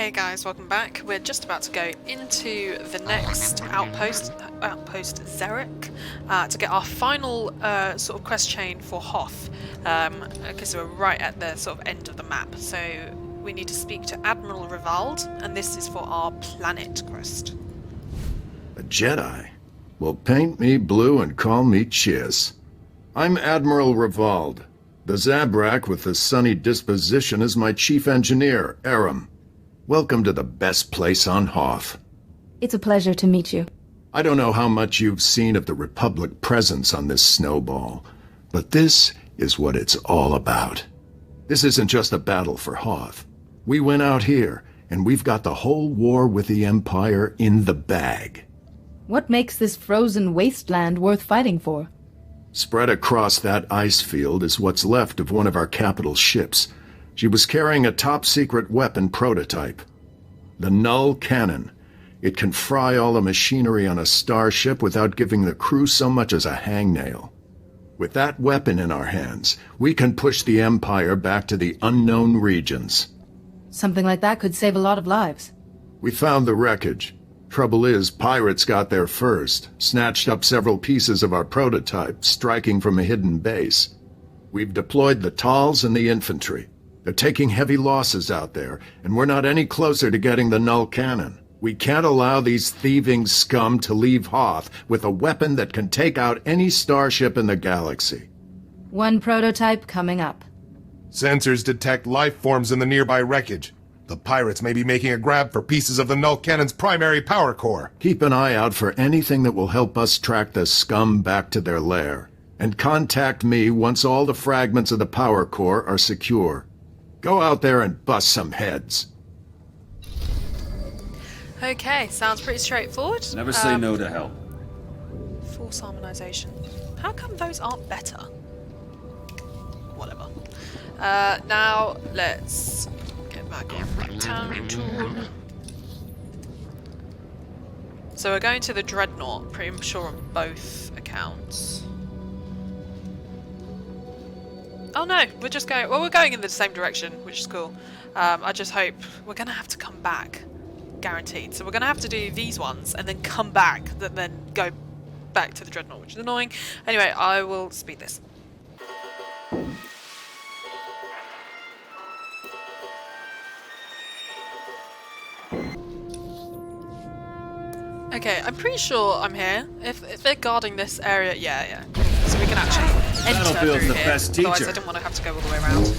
Hey guys, welcome back. We're just about to go into the next outpost Xeric, to get our final sort of quest chain for Hoth, because we're right at the sort of end of the map. So we need to speak to Admiral Rivald, and this is for our planet quest. A Jedi? Well, paint me blue and call me Chiss. I'm Admiral Rivald. The Zabrak with the sunny disposition is my chief engineer, Aram. Welcome to the best place on Hoth. It's a pleasure to meet you. I don't know how much you've seen of the Republic presence on this snowball, but this is what it's all about. This isn't just a battle for Hoth. We went out here, and we've got the whole war with the Empire in the bag. What makes this frozen wasteland worth fighting for? Spread across that ice field is what's left of one of our capital ships. She was carrying a top-secret weapon prototype. The Null Cannon. It can fry all the machinery on a starship without giving the crew so much as a hangnail. With that weapon in our hands, we can push the Empire back to the unknown regions. Something like that could save a lot of lives. We found the wreckage. Trouble is, pirates got there first, snatched up several pieces of our prototype, striking from a hidden base. We've deployed the Tals and the infantry. They're taking heavy losses out there, and we're not any closer to getting the Null Cannon. We can't allow these thieving scum to leave Hoth with a weapon that can take out any starship in the galaxy. One prototype coming up. Sensors detect life forms in the nearby wreckage. The pirates may be making a grab for pieces of the Null Cannon's primary power core. Keep an eye out for anything that will help us track the scum back to their lair. And contact me once all the fragments of the power core are secure. Go out there and bust some heads. Okay, sounds pretty straightforward. Never say no to help. Force harmonization. How come those aren't better? Whatever. Now let's get back on return tool. So we're going to the Dreadnought, pretty sure on both accounts. Oh no, we're just going, well, we're going in the same direction, which is cool. I just hope we're going to have to come back, guaranteed. So we're going to have to do these ones and then come back, then go back to the Dreadnought, which is annoying. Anyway, I will speed this. Okay, I'm pretty sure I'm here. If they're guarding this area, yeah. So we can actually enter through the here. best teacher. Otherwise, I don't want to have to go all the way around. So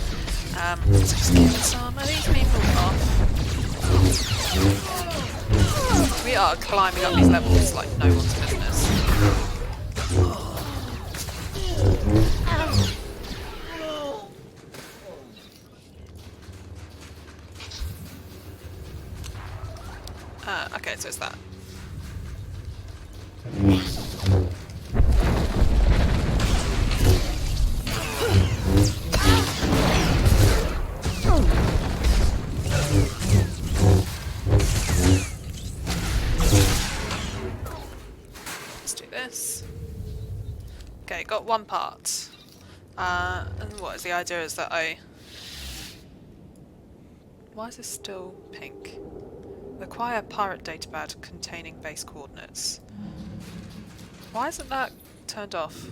just kill some of these people off. We are climbing up these levels like no one's business. Okay, so it's that. Let's do this. Okay, got one part. And what is the idea is that why is this still pink? Acquire pirate datapad containing base coordinates. Why isn't that turned off?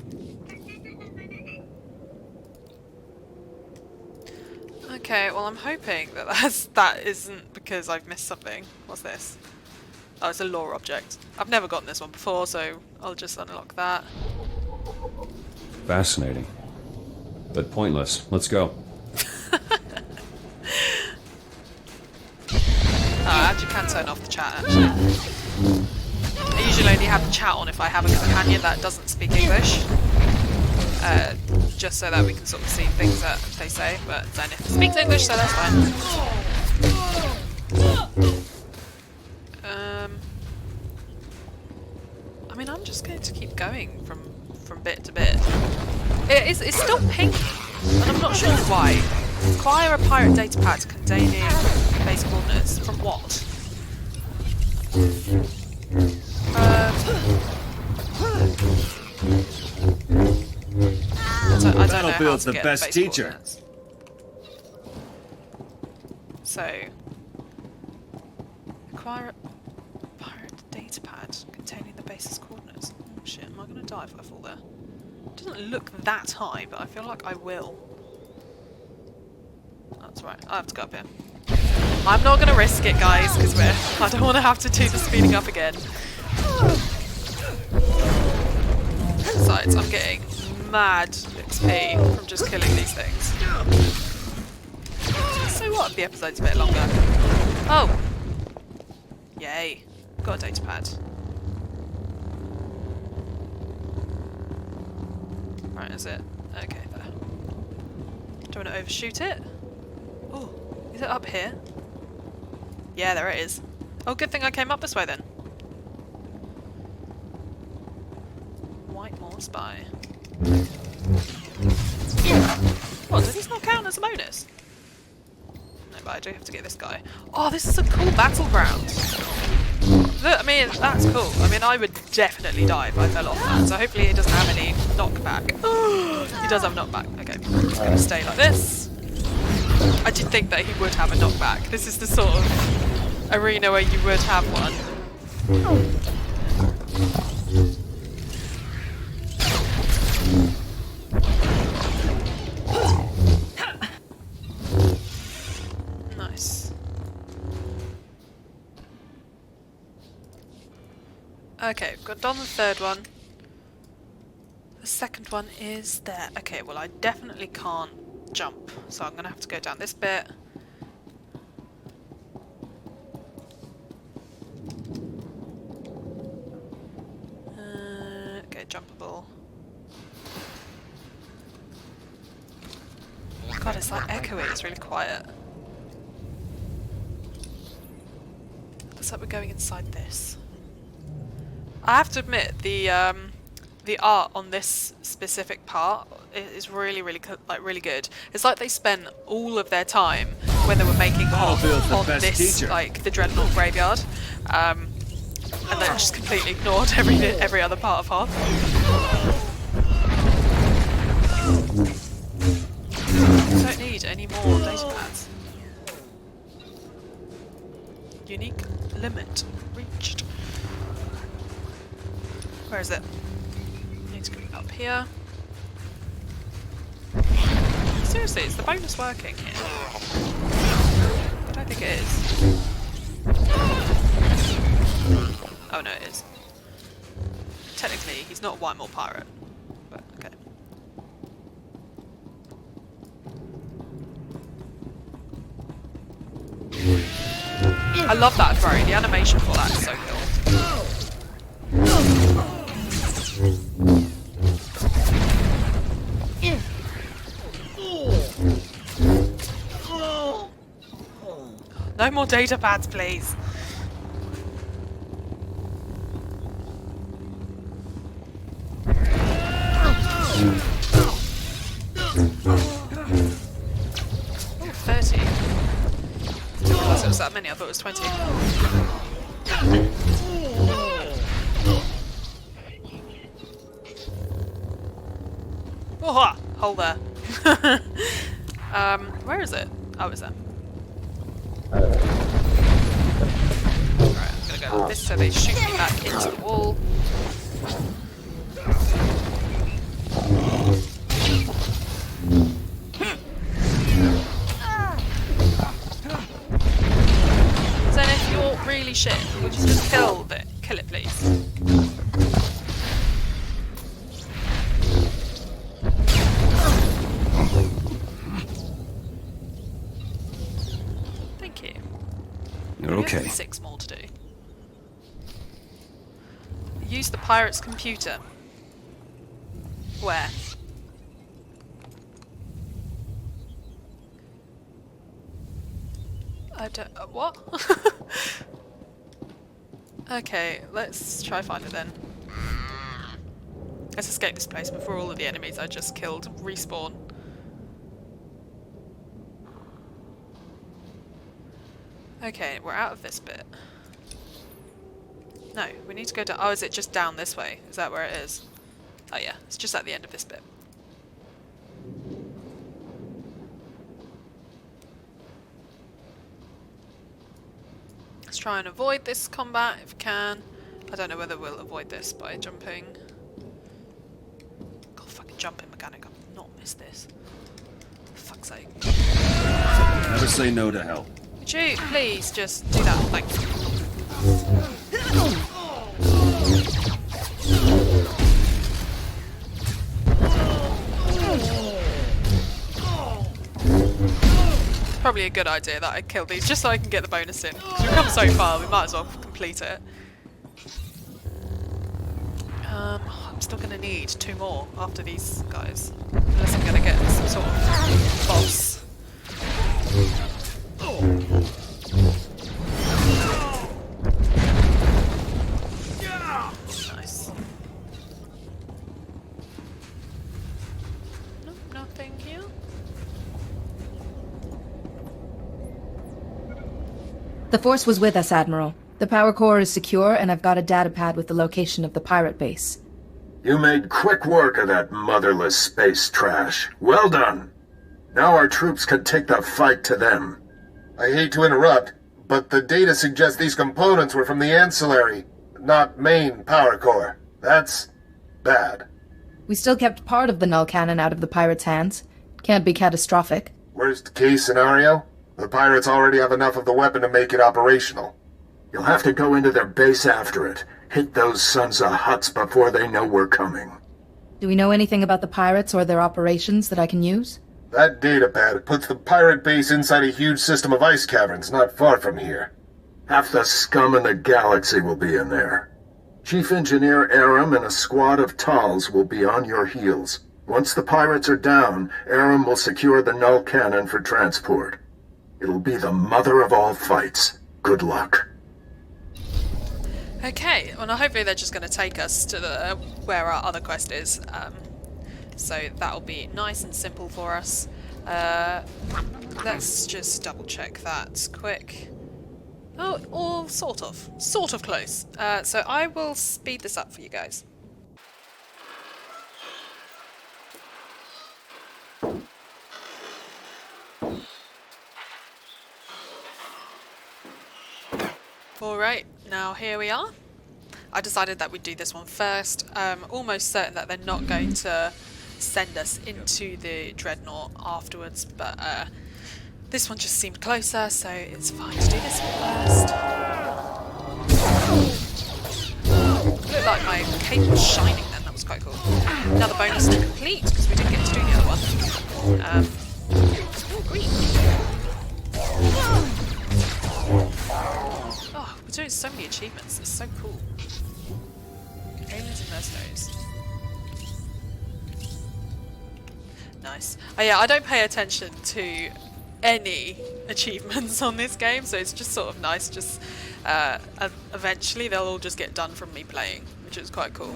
Okay, well I'm hoping that that isn't because I've missed something. What's this? Oh, it's a lore object. I've never gotten this one before, so I'll just unlock that. Fascinating. But pointless. Let's go. I actually can turn off the chat, actually. I usually only have the chat on if I have a companion that doesn't speak English. Just so that we can sort of see things that they say, but then if it speaks English, so that's fine. I mean, I'm just going to keep going from bit to bit. It's still pink, and I'm not sure why. Acquire a pirate datapad containing base coordinates. From what? I don't know how to get best base teacher. coordinates. So Acquire a pirate data pad containing the base's coordinates. Oh shit, am I gonna die if I fall there? It doesn't look that high, but I feel like I will. That's right, I have to go up here. I'm not gonna risk it, guys, because I don't want to have to do the speeding up again. Besides, I'm getting mad XP from just killing these things. So what if the episode's a bit longer? Oh! Yay. Got a data pad. Right, is it? Okay, there. Do I want to overshoot it? Oh, is it up here? Yeah, there it is. Oh, good thing I came up this way then. Whitemore Spy. What, does this not count as a bonus? No, but I do have to get this guy. Oh, this is a cool battleground. Look, I mean, that's cool. I mean, I would definitely die if I fell off that, so hopefully he doesn't have any knockback. He does have knockback. Okay, I'm just going to stay like this. I did think that he would have a knockback. This is the sort of arena where you would have one. Nice. Okay, we've got done the third one. The second one is there. Okay, well I definitely can't jump, so I'm gonna have to go down this bit. Okay, jumpable. God, it's like echoey, it's really quiet. Looks like we're going inside this. I have to admit, the art on this specific part is really good. It's like they spent all of their time when they were making Hoth on this, like the Dreadnought graveyard, and then just completely ignored every other part of Hoth. I don't need any more data pads. Unique limit reached. Where is it? Need to go up here. Seriously, is the bonus working here? I don't think it is. Oh no, it is. Technically, he's not a Whitemore pirate, but okay. I love that throwing. The animation for that is so cool. No more data pads, please. Oh, 30. I didn't realise it was that many, I thought it was 20. Oh, hold there. Where is it? Oh, it's there. Alright, I'm gonna go like this so they shoot me back into the wall. So if you're really shit, would you just kill it please? Thank you. You're okay. 6 more to do. Use the pirate's computer. Where? I don't... what? Okay, let's try find it then. Let's escape this place before all of the enemies I just killed respawn. Okay, we're out of this bit. No, we need to go down. Oh, is it just down this way? Is that where it is? Oh yeah, it's just at the end of this bit. Let's try and avoid this combat if we can. I don't know whether we'll avoid this by jumping. God, fucking jumping mechanic. I've not missed this. For fuck's sake. Never say no to help. Would you please just do that? Thank you. Probably a good idea that I kill these just so I can get the bonus in. Because we've come so far, we might as well complete it. I'm still going to need 2 more after these guys. Unless I'm going to get some sort of boss. Nice. Nope, nothing here. The Force was with us, Admiral. The power core is secure, and I've got a data pad with the location of the pirate base. You made quick work of that motherless space trash. Well done. Now our troops can take the fight to them. I hate to interrupt, but the data suggests these components were from the ancillary, not main power core. That's bad. We still kept part of the null cannon out of the pirates' hands. Can't be catastrophic. Worst case scenario? The pirates already have enough of the weapon to make it operational. You'll have to go into their base after it. Hit those sons of Hutts before they know we're coming. Do we know anything about the pirates or their operations that I can use? That datapad puts the pirate base inside a huge system of ice caverns not far from here. Half the scum in the galaxy will be in there. Chief Engineer Aram and a squad of Tals will be on your heels. Once the pirates are down, Aram will secure the null cannon for transport. It'll be the mother of all fights. Good luck. Okay, well, now hopefully they're just going to take us to the where our other quest is. So that'll be nice and simple for us. Let's just double check that quick. Oh, or sort of close. So I will speed this up for you guys. Alright, now here we are. I decided that we'd do this one first. Almost certain that they're not going to send us into the Dreadnought afterwards, but this one just seemed closer, so it's fine to do this one first. Looked like my cape was shining then, that was quite cool. Another bonus to complete, because we didn't get to do the other one. Oh, green. Oh, we're doing so many achievements, it's so cool. Aliens and mercenaries. Nice. Oh yeah, I don't pay attention to any achievements on this game, so it's just sort of nice, just eventually they'll all just get done from me playing, which is quite cool.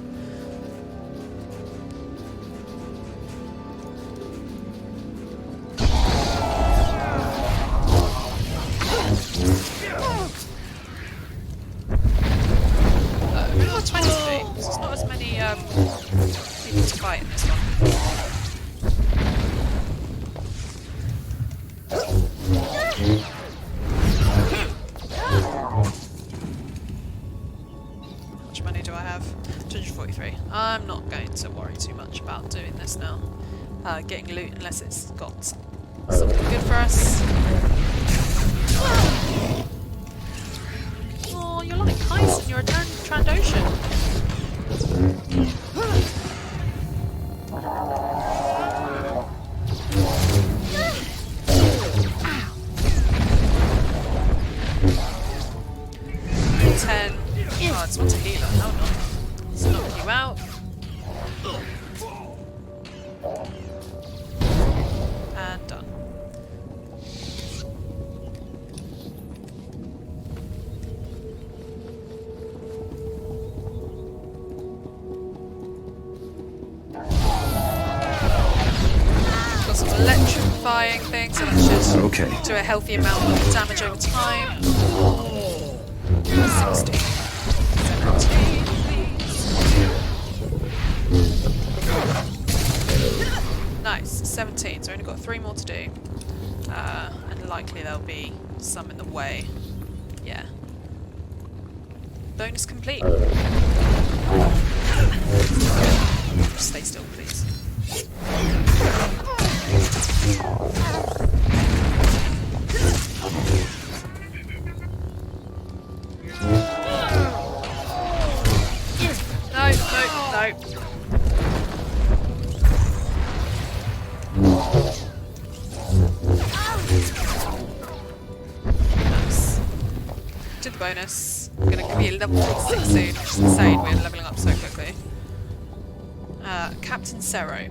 We've got 20 to do, so it's not as many people to fight in this one. How much money do I have? 243. I'm not going to worry too much about doing this now. Getting loot unless it's got something good for us. Oh, you're like Heist and you're a Trandoshan. Oh, it's not a healer. No, no. Let's knock you out. And done. Got some electrifying things, so that should do a healthy amount of damage over time. 16. 17, please. Nice, 17. So we've only got 3 more to do. And likely there'll be some in the way. Yeah. Bonus complete. Stay still, please. No, no, no. Nice. Did the bonus. I'm gonna be level 6 soon, which is insane. We're leveling up so quickly. Captain Sero.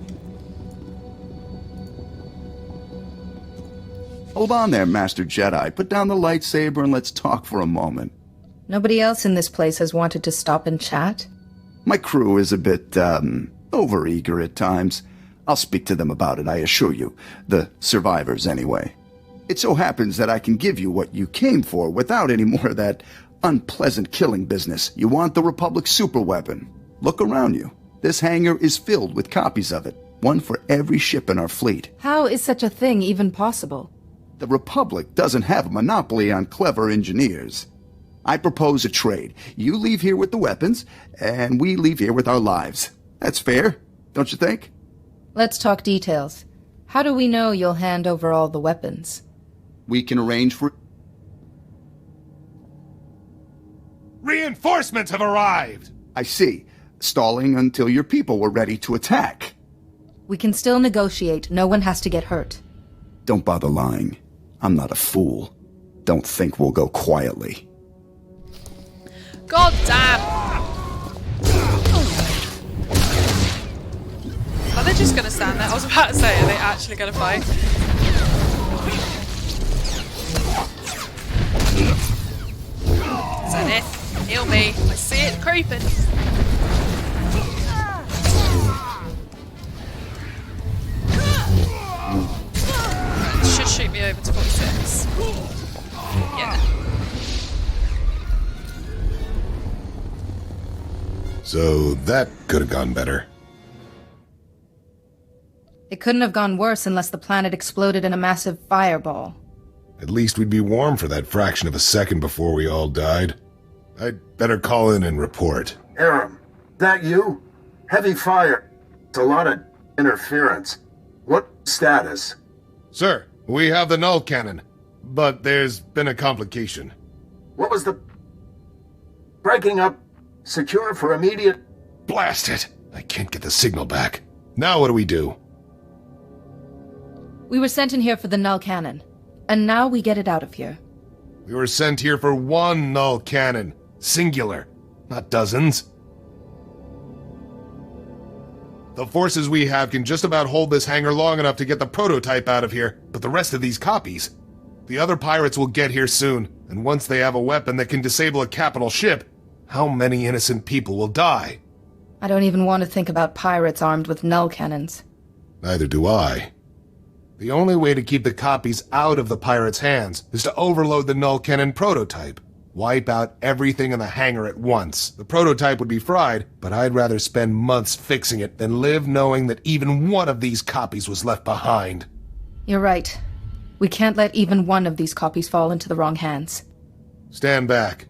Hold on there, Master Jedi. Put down the lightsaber and let's talk for a moment. Nobody else in this place has wanted to stop and chat? My crew is a bit, overeager at times. I'll speak to them about it, I assure you. The survivors, anyway. It so happens that I can give you what you came for without any more of that unpleasant killing business. You want the Republic superweapon. Look around you. This hangar is filled with copies of it. One for every ship in our fleet. How is such a thing even possible? The Republic doesn't have a monopoly on clever engineers. I propose a trade. You leave here with the weapons, and we leave here with our lives. That's fair, don't you think? Let's talk details. How do we know you'll hand over all the weapons? We can arrange for... Reinforcements have arrived! I see. Stalling until your people were ready to attack. We can still negotiate. No one has to get hurt. Don't bother lying. I'm not a fool. Don't think we'll go quietly. God damn! Are they just gonna stand there? I was about to say, are they actually gonna fight? Zenith, heal me. I see it creeping. It should shoot me over to 46. Yeah. So that could have gone better. It couldn't have gone worse unless the planet exploded in a massive fireball. At least we'd be warm for that fraction of a second before we all died. I'd better call in and report. Aram, that you? Heavy fire. It's a lot of interference. What status? Sir, we have the null cannon, but there's been a complication. What was the... Breaking up? Secure for immediate... Blast it! I can't get the signal back. Now what do we do? We were sent in here for the null cannon, and now we get it out of here. We were sent here for one null cannon. Singular. Not dozens. The forces we have can just about hold this hangar long enough to get the prototype out of here, but the rest of these copies... The other pirates will get here soon, and once they have a weapon that can disable a capital ship, how many innocent people will die? I don't even want to think about pirates armed with null cannons. Neither do I. The only way to keep the copies out of the pirates' hands is to overload the null cannon prototype. Wipe out everything in the hangar at once. The prototype would be fried, but I'd rather spend months fixing it than live knowing that even one of these copies was left behind. You're right. We can't let even one of these copies fall into the wrong hands. Stand back.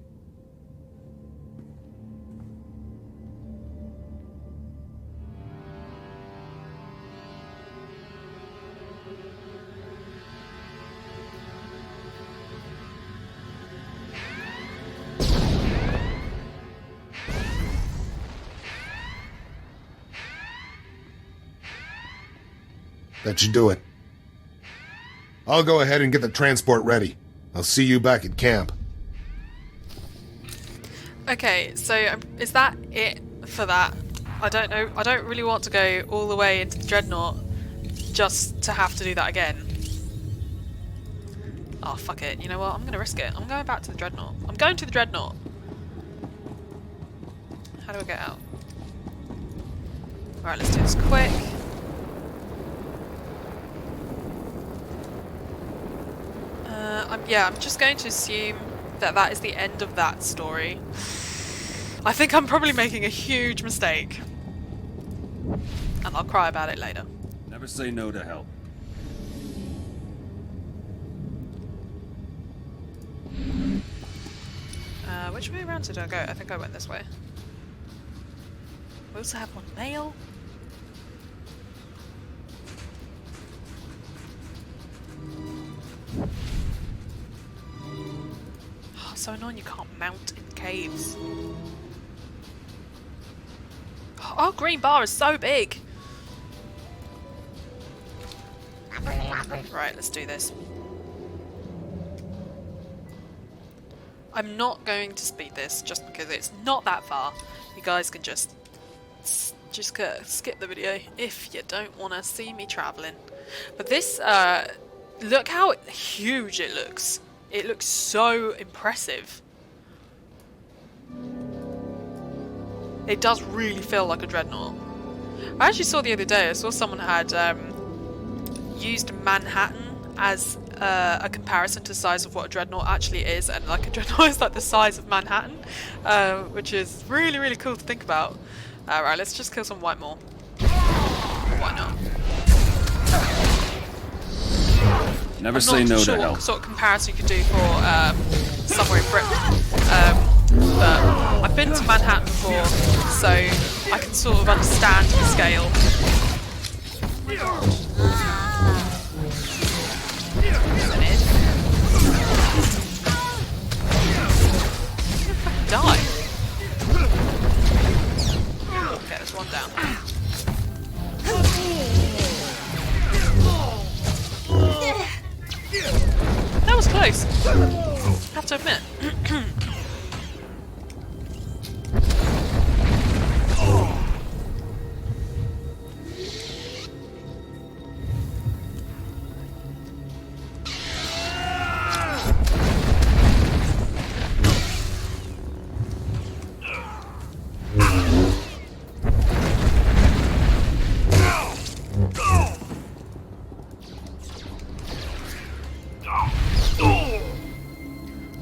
That should do it. I'll go ahead and get the transport ready. I'll see you back at camp. Okay, so is that it for that? I don't know. I don't really want to go all the way into the Dreadnought just to have to do that again. Oh, fuck it. You know what? I'm going to risk it. I'm going back to the Dreadnought. I'm going to the Dreadnought. How do I get out? Alright, let's do this quick. I'm just going to assume that that is the end of that story. I think I'm probably making a huge mistake. And I'll cry about it later. Never say no to help. Which way around did I go? I think I went this way. We also have one mail. Oh, so annoying you can't mount in caves. Oh, green bar is so big! Right, let's do this. I'm not going to speed this just because it's not that far. You guys can just skip the video if you don't want to see me traveling. But this, look how huge it looks. It looks so impressive. It does really feel like a dreadnought. I actually saw the other day, I saw someone had used Manhattan as a comparison to the size of what a dreadnought actually is, and like a dreadnought is like the size of Manhattan, which is really, really cool to think about. Right, let's just kill some white maw. Why not? Never say no to help. What sort of comparison you could do for somewhere in Britain. But I've been to Manhattan before, so I can sort of understand the scale. Die. Okay, there's one down. That was close. I have to admit.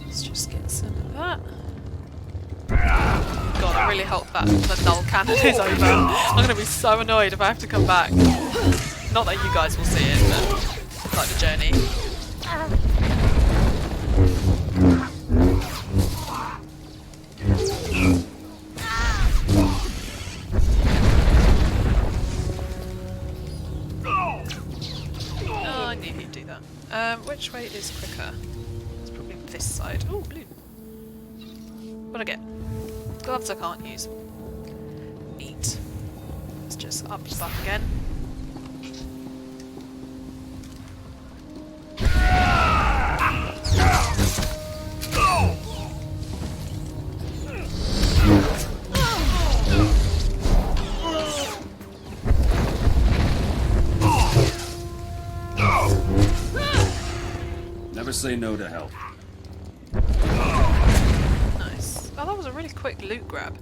Let's just get some of that. God, I really hope that the null cannon is over. I'm going to be so annoyed if I have to come back. Not that you guys will see it, but like the journey. Oh, I knew he'd do that. Which way is quicker? It's probably this side. Oh, blue. What'd I get? Gloves I can't use. Neat. Let's just up stuff again. Never say no to help. Nice. Oh, that was a really quick loot grab.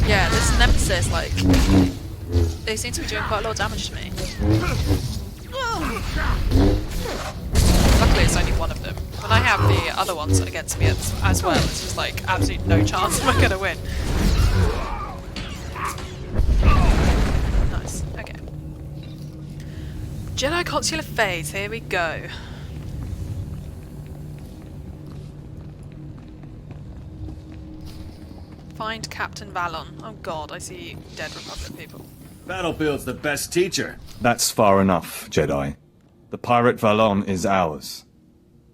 Yeah, this Nemesis, like, they seem to be doing quite a lot of damage to me. Luckily it's only one of them. When I have the other ones against me as well, it's just like absolutely no chance am I gonna win. Nice, okay. Jedi Consular phase, here we go. Find Captain Valon. Oh god, I see dead Republic people. Battlefield's the best teacher. That's far enough, Jedi. The pirate Valon is ours.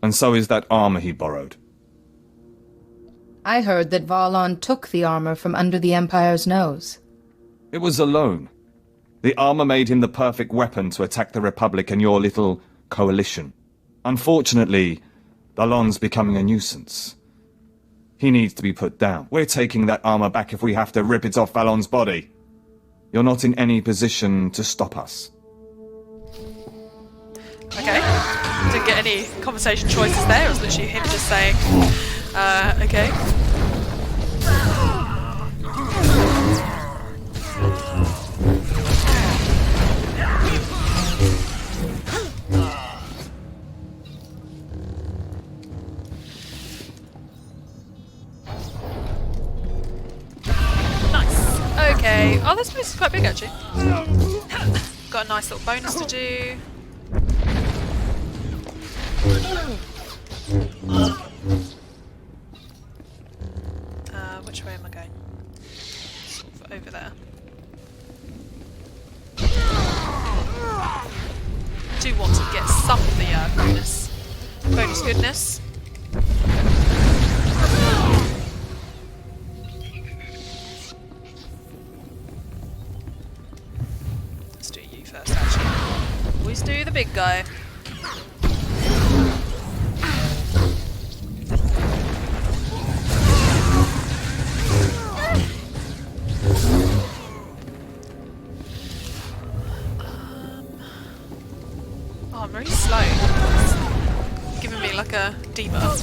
And so is that armor he borrowed. I heard that Valon took the armor from under the Empire's nose. It was a loan. The armor made him the perfect weapon to attack the Republic and your little coalition. Unfortunately, Valon's becoming a nuisance. He needs to be put down. We're taking that armor back if we have to rip it off Valon's body. You're not in any position to stop us. Okay. Didn't get any conversation choices there. It was literally him just saying, okay. Oh, this place is quite big actually. Got a nice little bonus to do. Which way am I going? Sort of over there. I do want to get some of the bonus goodness. Let's do you first, actually. Always do the big guy. Oh, I'm very slow. It's giving me like a debuff.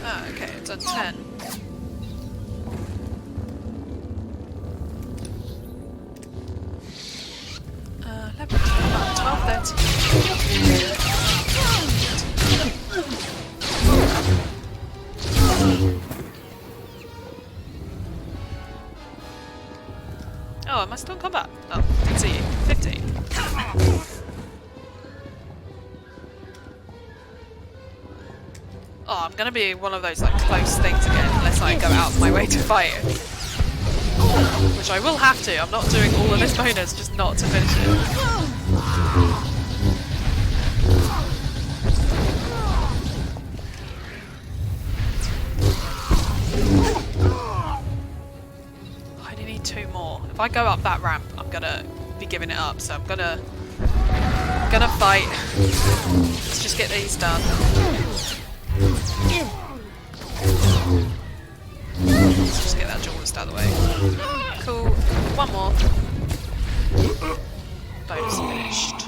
Ah, okay, I've done 10. Level 12, 13. Oh, am I still in combat? Oh, didn't see you. 15. Oh, I'm gonna be one of those like close things again unless I go out of my way to fight it. Which I will have to. I'm not doing all of this bonus just not to finish it. If I go up that ramp, I'm gonna be giving it up, so I'm gonna fight. Let's just get these done. Let's just get that Jaws out of the way. Cool. One more. Bonus finished.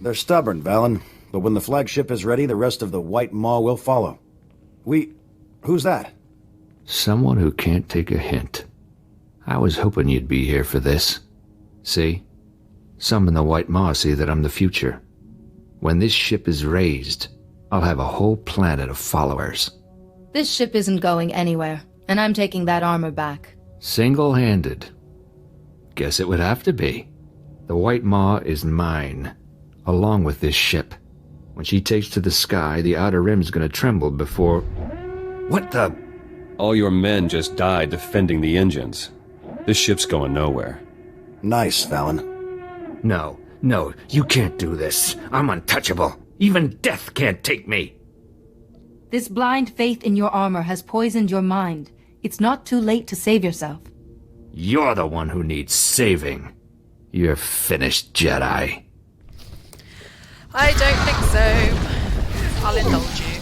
They're stubborn, Valen. But when the flagship is ready, the rest of the White Maw will follow. Who's that? Someone who can't take a hint. I was hoping you'd be here for this. See? Some in the White Maw see that I'm the future. When this ship is raised, I'll have a whole planet of followers. This ship isn't going anywhere, and I'm taking that armor back. Single-handed. Guess it would have to be. The White Maw is mine, along with this ship. When she takes to the sky, the Outer Rim's gonna tremble before... What the... All your men just died defending the engines. This ship's going nowhere. Nice, Valen. No, you can't do this. I'm untouchable. Even death can't take me. This blind faith in your armor has poisoned your mind. It's not too late to save yourself. You're the one who needs saving. You're finished, Jedi. I don't think so. I'll indulge you.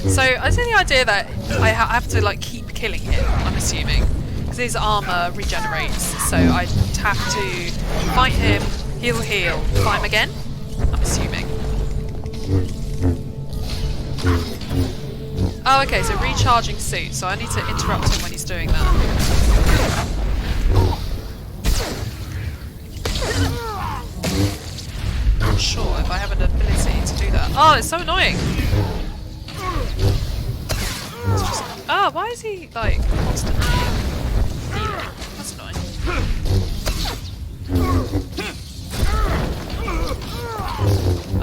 So, I see the idea that I have to, like, keep killing him, I'm assuming. Because his armor regenerates, so I have to fight him, heal, fight him again, I'm assuming. Oh, okay, so recharging suit, so I need to interrupt him when he's doing that. Not sure if I have an ability to do that. Oh, it's so annoying! Oh, why is he, like, constantly healing? That's annoying.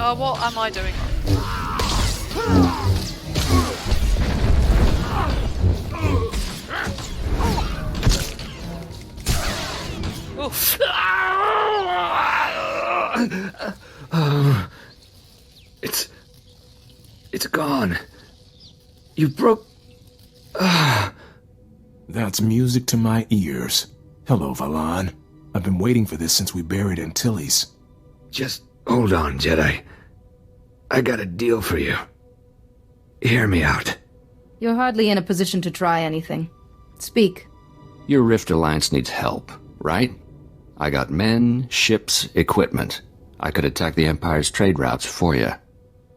Oh, what am I doing wrong? Oof. It's gone. You broke... That's music to my ears. Hello, Valan. I've been waiting for this since we buried Antilles. Just hold on, Jedi. I got a deal for you. Hear me out. You're hardly in a position to try anything. Speak. Your Rift Alliance needs help, right? I got men, ships, equipment. I could attack the Empire's trade routes for you.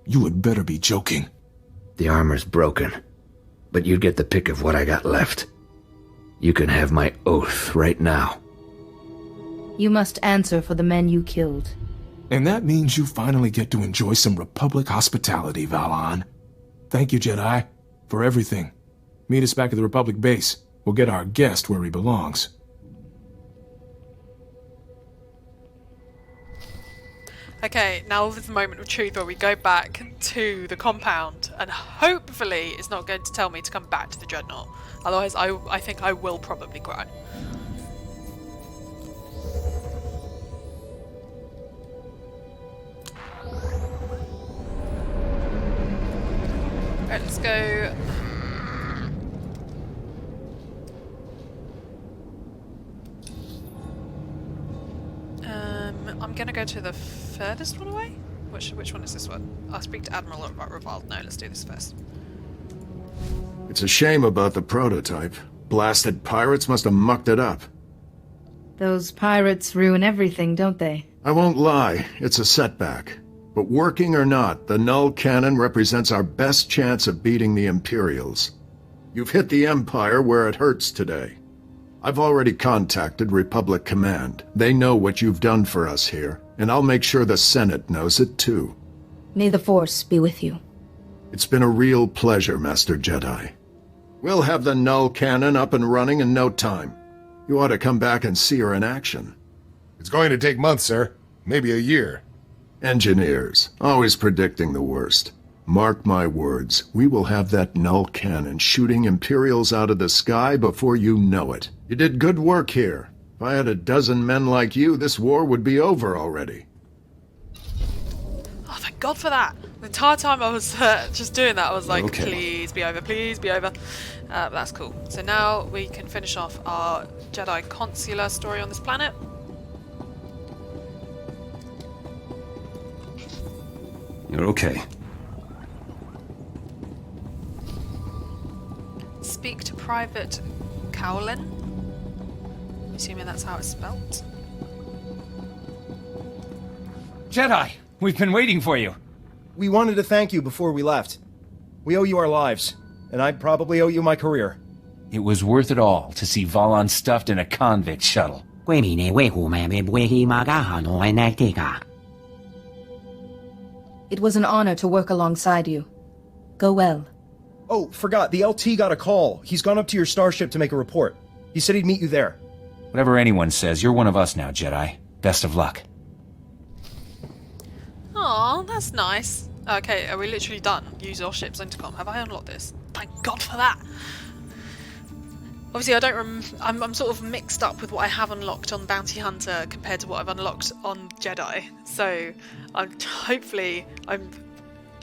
You had better be joking. The armor's broken, but you'd get the pick of what I got left. You can have my oath right now. You must answer for the men you killed. And that means you finally get to enjoy some Republic hospitality, Valon. Thank you, Jedi, for everything. Meet us back at the Republic base. We'll get our guest where he belongs. Okay, now is the moment of truth where we go back to the compound, and hopefully it's not going to tell me to come back to the Dreadnought. Otherwise, I think I will probably cry. Right, let's go. I'm gonna go to the furthest one away? Which one is this one? I'll speak to Admiral about Revolve. No, let's do this first. It's a shame about the prototype. Blasted pirates must have mucked it up. Those pirates ruin everything, don't they? I won't lie, it's a setback. But working or not, the null cannon represents our best chance of beating the Imperials. You've hit the Empire where it hurts today. I've already contacted Republic Command. They know what you've done for us here, and I'll make sure the Senate knows it too. May the Force be with you. It's been a real pleasure, Master Jedi. We'll have the null cannon up and running in no time. You ought to come back and see her in action. It's going to take months, sir. Maybe a year. Engineers, always predicting the worst. Mark my words, we will have that null cannon shooting Imperials out of the sky before you know it. You did good work here. If I had a dozen men like you, this war would be over already. Oh, thank God for that. The entire time I was just doing that, I was like, Okay. Please be over, please be over. But that's cool. So now we can finish off our Jedi Consular story on this planet. You're okay. Speak to Private Cowlin. Assuming that's how it's spelt. Jedi, we've been waiting for you. We wanted to thank you before we left. We owe you our lives, and I probably owe you my career. It was worth it all to see Valon stuffed in a convict shuttle. It was an honor to work alongside you. Go well. Oh, forgot, the LT got a call. He's gone up to your starship to make a report. He said he'd meet you there. Whatever anyone says, you're one of us now, Jedi. Best of luck. Aw, that's nice. Okay, are we literally done? Use your ship's intercom. Have I unlocked this? Thank God for that. Obviously, I don't. I'm sort of mixed up with what I have unlocked on Bounty Hunter compared to what I've unlocked on Jedi. So,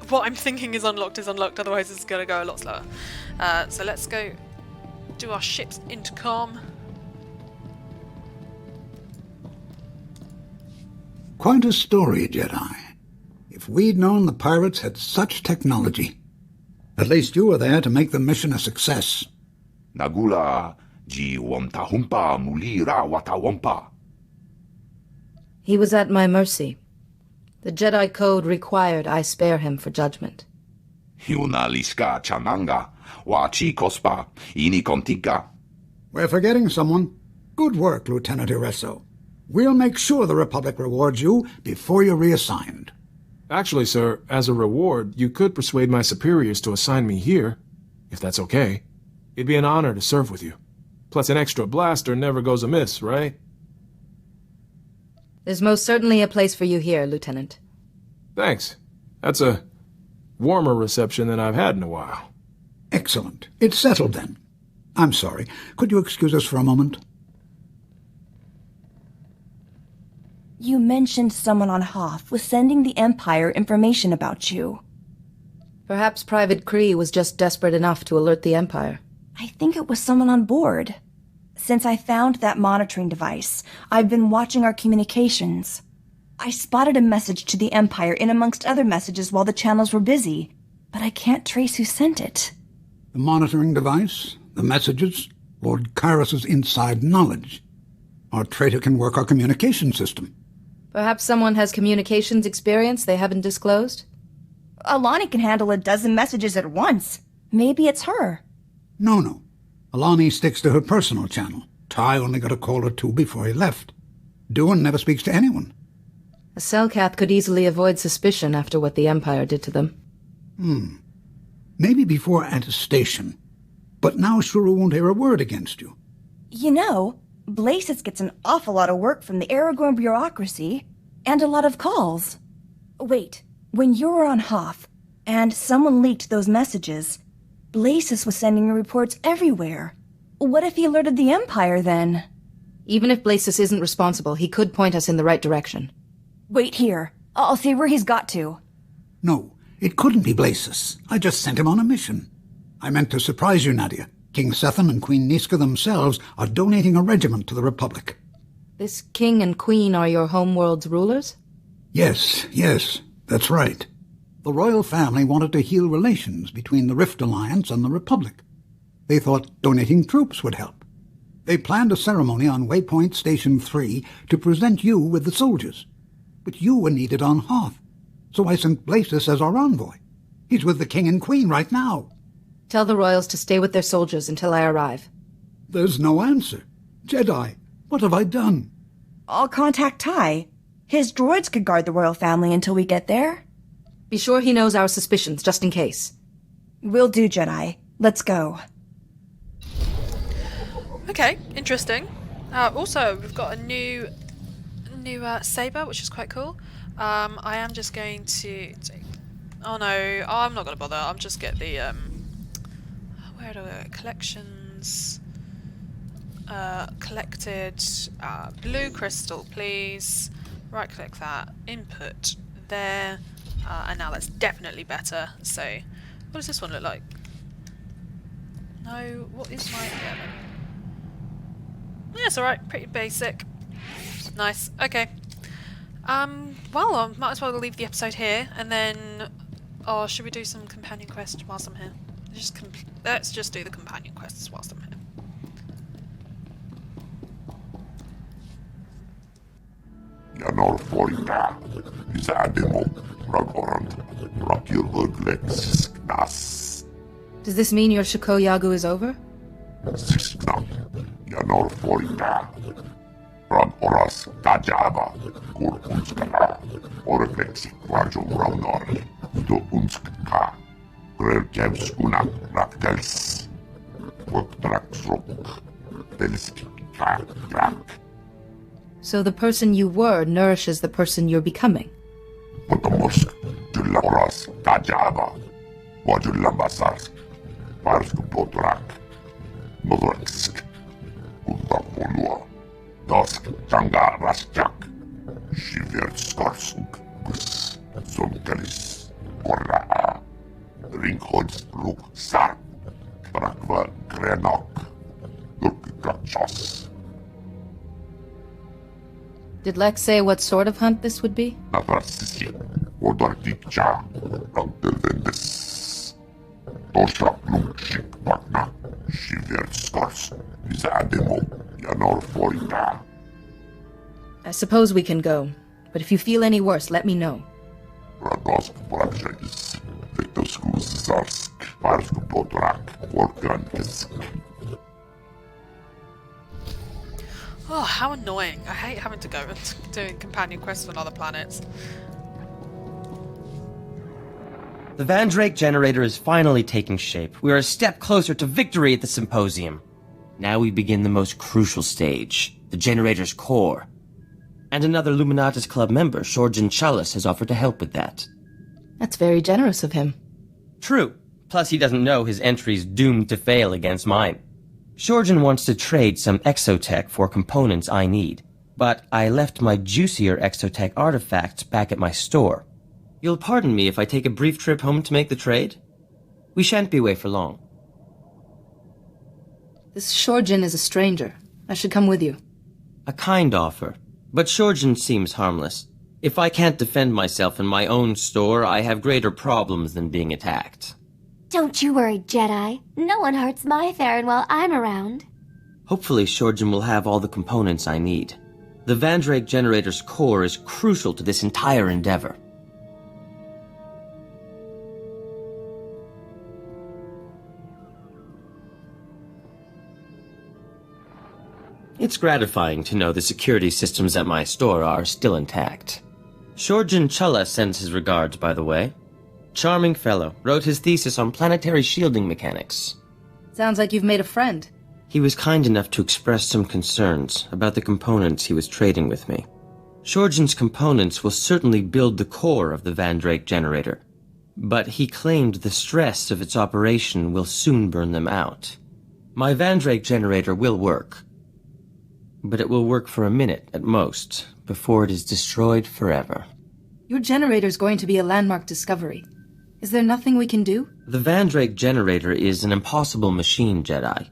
what I'm thinking is unlocked. Otherwise, it's gonna go a lot slower. So let's go do our ship's intercom. Quite a story, Jedi. If we'd known the pirates had such technology. At least you were there to make the mission a success. Nagula ji wamtahumpa mulira watawampa. He was at my mercy. The Jedi Code required I spare him for judgment. Hiuna liska chananga wa chi kospa ini contiga. We're forgetting someone. Good work, Lieutenant Iresso. We'll make sure the Republic rewards you before you're reassigned. Actually, sir, as a reward, you could persuade my superiors to assign me here, if that's okay. It'd be an honor to serve with you. Plus, an extra blaster never goes amiss, right? There's most certainly a place for you here, Lieutenant. Thanks. That's a warmer reception than I've had in a while. Excellent. It's settled then. I'm sorry. Could you excuse us for a moment? You mentioned someone on Hoth was sending the Empire information about you. Perhaps Private Kree was just desperate enough to alert the Empire. I think it was someone on board. Since I found that monitoring device, I've been watching our communications. I spotted a message to the Empire in amongst other messages while the channels were busy, but I can't trace who sent it. The monitoring device, the messages, Lord Kyros's inside knowledge. Our traitor can work our communication system. Perhaps someone has communications experience they haven't disclosed? Alani can handle a dozen messages at once. Maybe it's her. No. Alani sticks to her personal channel. Ty only got a call or two before he left. Duan never speaks to anyone. A Selkath could easily avoid suspicion after what the Empire did to them. Maybe before attestation. But now Shuru won't hear a word against you. You know, Blasis gets an awful lot of work from the Aragorn bureaucracy, and a lot of calls. Wait, when you were on Hoth, and someone leaked those messages, Blasis was sending reports everywhere. What if he alerted the Empire, then? Even if Blasis isn't responsible, he could point us in the right direction. Wait here. I'll see where he's got to. No, it couldn't be Blasis. I just sent him on a mission. I meant to surprise you, Nadia. King Sethan and Queen Niska themselves are donating a regiment to the Republic. This king and queen are your homeworld's rulers? Yes, that's right. The royal family wanted to heal relations between the Rift Alliance and the Republic. They thought donating troops would help. They planned a ceremony on Waypoint Station 3 to present you with the soldiers. But you were needed on Hoth, so I sent Blasis as our envoy. He's with the king and queen right now. Tell the royals to stay with their soldiers until I arrive. There's no answer. Jedi, what have I done? I'll contact Ty. His droids could guard the royal family until we get there. Be sure he knows our suspicions, just in case. Will do, Jedi. Let's go. Okay, interesting. Also, we've got a new saber, which is quite cool. I am just going to take... Oh no, I'm not going to bother. I'll just get the... where do I go? Collections... collected... blue crystal, please. Right click that. Input there. And now that's definitely better. So, what does this one look like? No, what is my... Yeah, it's alright. Pretty basic. Nice. Okay. Well, I might as well leave the episode here, and then... Oh, should we do some companion quests whilst I'm here? Let's just do the companion quests whilst I'm here. Janor Forita, Zademo, Ragorant, Rakirhuglex, Knas, Does this mean your Shako Yagu is over? Siskna, Janor Forita, Rag Oras, Tajaba, Kur Unskana, Orglex, Rajum Raunor, Do Unska, Grelkevskuna, Raktels, Woktraksrok, Telskika, Krak. So the person you were nourishes the person you're becoming? Potomosk, Jularas, Tajaba, Wajulambasarsk, Parsk Potrak, Nodorsk, Kutapolua, Dosk, Changa Rasjak, Shiverskarsk, Gus, Zonkalis, Korra, Ringhods, Ruk, Sarp, Trakva, Grenok, Lurkikachos. Did Lex say what sort of hunt this would be? Navrasisi, Odorticha, Rantelvendes, Tosha Plumshik Patna, Shiverskars, Zademo, Janor Forita. I suppose we can go, but if you feel any worse, let me know. Radosk Brajais, Vetoskus Zarsk, Parsk Potrak, Organkisk. Oh, how annoying. I hate having to go and doing companion quests on other planets. The Vandrake generator is finally taking shape. We are a step closer to victory at the symposium. Now we begin the most crucial stage, the generator's core. And another Luminatus Club member, Shorjan Chalice, has offered to help with that. That's very generous of him. True. Plus he doesn't know his entry's doomed to fail against mine. Shorjan wants to trade some exotech for components I need, but I left my juicier exotech artifacts back at my store. You'll pardon me if I take a brief trip home to make the trade? We shan't be away for long. This Shorjan is a stranger. I should come with you. A kind offer, but Shorjan seems harmless. If I can't defend myself in my own store, I have greater problems than being attacked. Don't you worry, Jedi. No one hurts my Theron while I'm around. Hopefully Shorjan will have all the components I need. The Vandrake generator's core is crucial to this entire endeavor. It's gratifying to know the security systems at my store are still intact. Shorjan Chulla sends his regards, by the way. Charming fellow, wrote his thesis on planetary shielding mechanics. Sounds like you've made a friend. He was kind enough to express some concerns about the components he was trading with me. Shorjan's components will certainly build the core of the Vandrake generator, but he claimed the stress of its operation will soon burn them out. My Vandrake generator will work, but it will work for a minute at most, before it is destroyed forever. Your generator's going to be a landmark discovery. Is there nothing we can do? The Vandrake generator is an impossible machine, Jedi.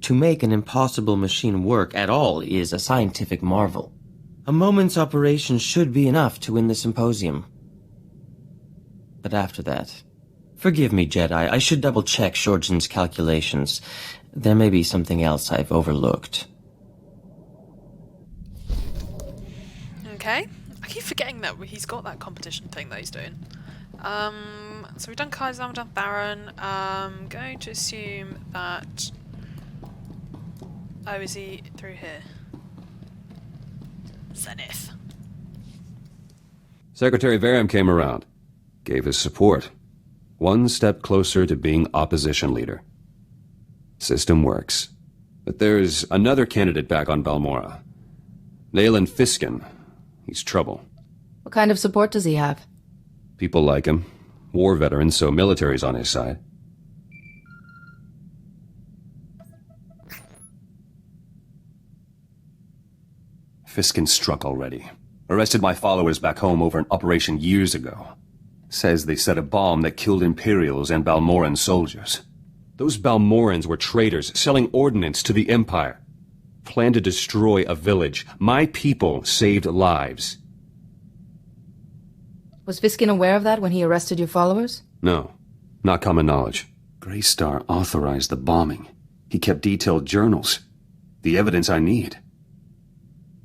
To make an impossible machine work at all is a scientific marvel. A moment's operation should be enough to win the symposium. But after that... Forgive me, Jedi, I should double-check Shorjan's calculations. There may be something else I've overlooked. Okay. I keep forgetting that he's got that competition thing that he's doing. So we've done Kaiser, we've done Baron. Going to assume that... Oh, is he through here? Zenith. Secretary Varam came around, gave his support. One step closer to being opposition leader. System works. But there's another candidate back on Balmora. Nayland Fiskin. He's trouble. What kind of support does he have? People like him. War veteran, so military's on his side. Fiskin struck already. Arrested my followers back home over an operation years ago. Says they set a bomb that killed Imperials and Balmoran soldiers. Those Balmorans were traitors, selling ordnance to the Empire. Planned to destroy a village. My people saved lives. Was Fiskin aware of that when he arrested your followers? No, not common knowledge. Greystar authorized the bombing. He kept detailed journals. The evidence I need.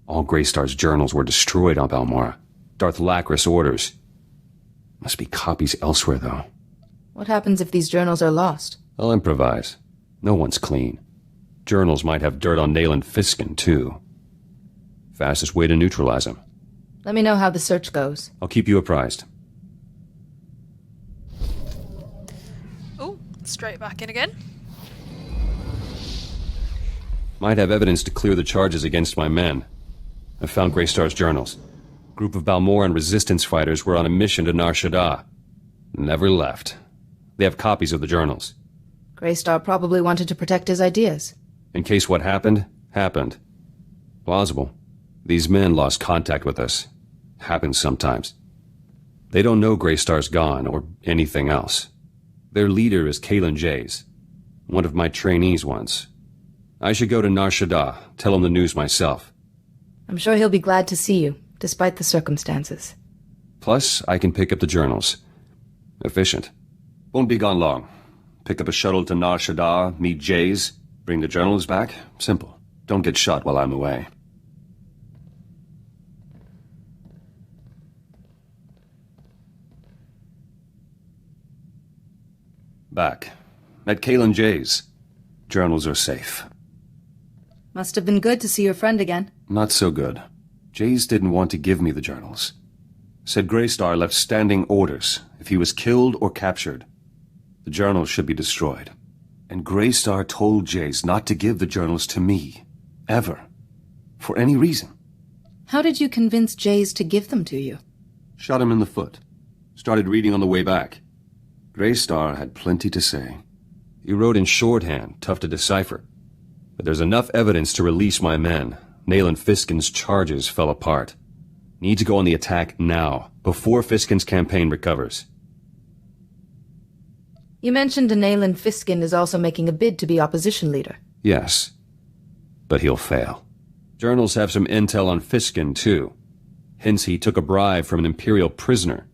All Greystar's journals were destroyed on Balmora. Darth Lacris orders. Must be copies elsewhere, though. What happens if these journals are lost? I'll improvise. No one's clean. Journals might have dirt on Nayland Fiskin, too. Fastest way to neutralize him. Let me know how the search goes. I'll keep you apprised. Oh, straight back in again. Might have evidence to clear the charges against my men. I found Greystar's journals. Group of Balmoran resistance fighters were on a mission to Nar Shaddaa. Never left. They have copies of the journals. Greystar probably wanted to protect his ideas. In case what happened, happened. Plausible. These men lost contact with us. Happens sometimes. They don't know Greystar's gone, or anything else. Their leader is Kalen Jays, one of my trainees once. I should go to Nar Shaddaa, tell him the news myself. I'm sure he'll be glad to see you, despite the circumstances. Plus, I can pick up the journals. Efficient. Won't be gone long. Pick up a shuttle to Nar Shaddaa, meet Jays, bring the journals back. Simple. Don't get shot while I'm away. Back. Met Kalen Jays. Journals are safe. Must have been good to see your friend again. Not so good. Jays didn't want to give me the journals. Said Greystar left standing orders. If he was killed or captured, the journals should be destroyed. And Greystar told Jays not to give the journals to me. Ever. For any reason. How did you convince Jays to give them to you? Shot him in the foot. Started reading on the way back. Greystar had plenty to say. He wrote in shorthand, tough to decipher. But there's enough evidence to release my men. Nayland Fiskin's charges fell apart. Need to go on the attack now, before Fiskin's campaign recovers. You mentioned Nayland Fiskin is also making a bid to be opposition leader. Yes. But he'll fail. Journals have some intel on Fiskin, too. Hence he took a bribe from an Imperial prisoner.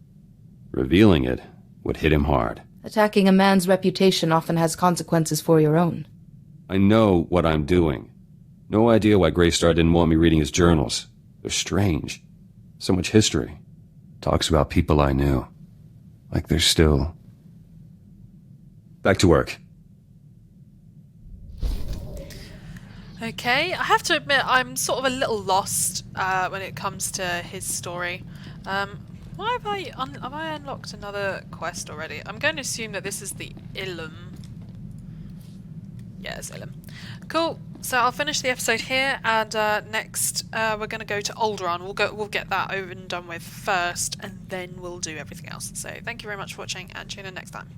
Revealing it would hit him hard. Attacking a man's reputation often has consequences for your own. I know what I'm doing. No idea why Greystar didn't want me reading his journals. They're strange. So much history. Talks about people I knew. Like they're still... Back to work. Okay, I have to admit I'm sort of a little lost when it comes to his story. Why have I unlocked another quest already? I'm going to assume that this is the Ilum. Yeah, it's Ilum. Cool. So I'll finish the episode here, and next we're going to go to Alderaan. We'll get that over and done with first, and then we'll do everything else. So thank you very much for watching, and tune in next time.